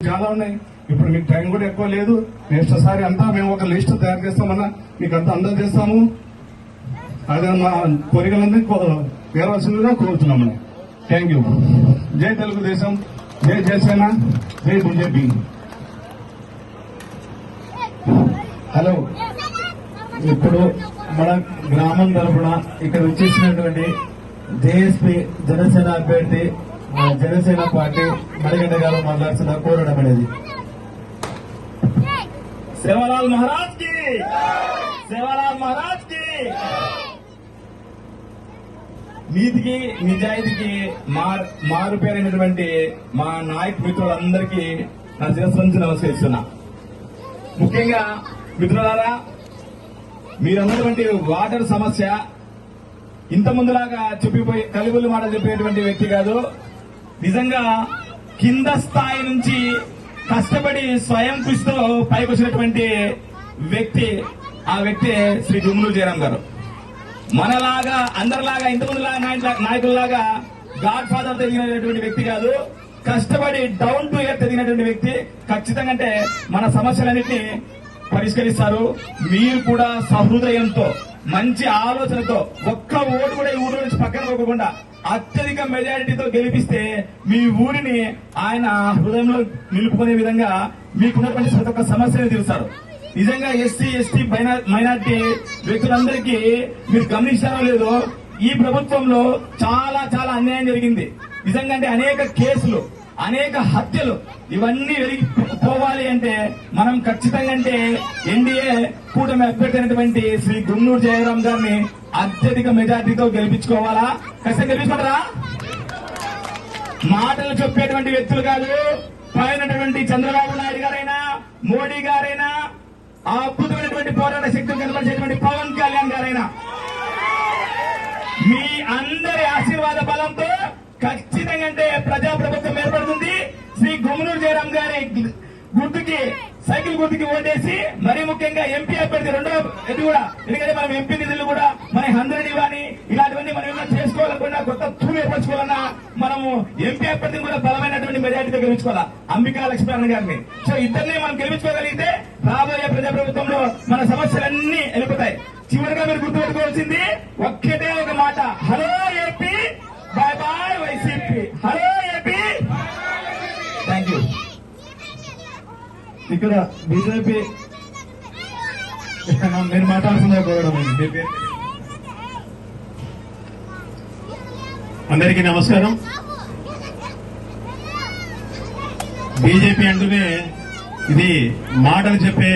చాలా ఉన్నాయి. ఇప్పుడు మీకు టైం కూడా ఎక్కువ లేదు. నెక్స్ట్ సారి అంతా మేము ఒక లిస్ట్ తయారు చేస్తామన్నా మీకు అంతా అందజేస్తాము. అదే మా కోరికలన్నీ తీరవలసిందిగా కోరుతున్నాము. Thank you. జై తెలుగుదేశం, జై జనసేన, జై బీజేపీ. హలో, ఇప్పుడు మన గ్రామం తరఫున ఇక్కడ వచ్చేసినటువంటి జేఎస్పీ జనసేన అభ్యర్థి జనసేన పార్టీ మణిగంట గారు మాట్లాడుతున్న కోరడం అనేది. సేవాలాల్ మహారాజ్ కి, సేవాలాల్ మహారాజ్ కి. నీతికి నిజాయితీకి మారుపేరైనటువంటి మా నాయక్ మిత్రులందరికీ నా శిరస్సు నుంచి నమస్కరిస్తున్నా. ముఖ్యంగా మిత్రులారా, మీరన్నటువంటి వాటర్ సమస్య ఇంత ముందులాగా చెప్పిపోయి కలిగుళ్ళు మాట చెప్పేటువంటి వ్యక్తి కాదు. నిజంగా కింద స్థాయి నుంచి కష్టపడి స్వయం కృషితో పైకి వచ్చినటువంటి వ్యక్తి. ఆ వ్యక్తి శ్రీ గుమ్మనూరు జయరాం గారు. మనలాగా అందరిలాగా ఇంతకుముందులాగా నాయకుల్లాగా గాడ్ ఫాదర్ ఎదిగినటువంటి వ్యక్తి కాదు. కష్టపడి డౌన్ టు ఎర్త్ ఎదిగినటువంటి వ్యక్తి. ఖచ్చితంగా అంటే మన సమస్యలన్నింటినీ పరిష్కరిస్తారు. మీరు కూడా సహృదయంతో మంచి ఆలోచనతో ఒక్క ఓటు కూడా ఈ ఊరు నుంచి పక్కన పోకుండా అత్యధిక మెజారిటీతో గెలిపిస్తే మీ ఊరిని ఆయన హృదయంలో నిలుపుకునే విధంగా మీకున్నటువంటి ప్రతి ఒక్క సమస్యను తీరుస్తారు. నిజంగా ఎస్సీ ఎస్టీ మైనార్టీ వ్యక్తులందరికీ మీరు గమనించారో లేదో, ఈ ప్రభుత్వంలో చాలా చాలా అన్యాయం జరిగింది. నిజంగా అంటే అనేక కేసులు, అనేక హత్యలు, ఇవన్నీ వెలిగిపోవాలి అంటే మనం ఖచ్చితంగా అంటే ఎన్డీఏ కూటమి అభ్యర్థి అయినటువంటి శ్రీ గుమ్మనూరు జయరాం గారిని అత్యధిక మెజార్టీతో గెలిపించుకోవాలా? ఖచ్చితంగా గెలిపించుకుంటారా? మాటలు చెప్పేటువంటి వ్యక్తులు కాదు. పైనటువంటి చంద్రబాబు నాయుడు గారైనా, మోడీ గారైనా, ఆ అద్భుతమైనటువంటి పోరాట శక్తులు కనపరిచేటువంటి పవన్ కళ్యాణ్ గారైనా మీ అందరి ఆశీర్వాద బలంతో ఖచ్చితంగా అంటే ప్రజాప్రభుత్వం ఏర్పడుతుంది. శ్రీ గుమ్మనూరు జయరాం గారి గుర్తుకి, సైకిల్ గుర్తుకి ఓటేసి, మరీ ముఖ్యంగా ఎంపీ అభ్యర్థి రెండో ఇది కూడా, ఎందుకంటే మనం ఎంపీ నిధులు కూడా మన 100 కానీ ఇలాంటివన్నీ మనం ఏమైనా చేసుకోవాలనుకున్నా, కొత్త తూము ఏర్పరచుకోవాలన్నా మనము ఎంపీ అభ్యర్థిని కూడా బలమైనటువంటి మెజార్టీతో గెలుచుకోవాలా, అంబికా లక్ష్మీనారాయణ గారిని. సో ఇద్దరిని మనం గెలిపించుకోగలిగితే రాబోయే ప్రజాప్రభుత్వంలో మన సమస్యలన్నీ వెళ్ళిపోతాయి. చివరిగా మీరు గుర్తుపెట్టుకోవాల్సింది ఒక్కటే ఒక మాట, hello AP, bye bye YCP. Hello AP. Thank you. ఇక్కడ బీజేపీ మీరు మాట్లాడుతున్నా కోరడం. అందరికీ నమస్కారం. బీజేపీ అంటూనే ఇది మాటలు చెప్పే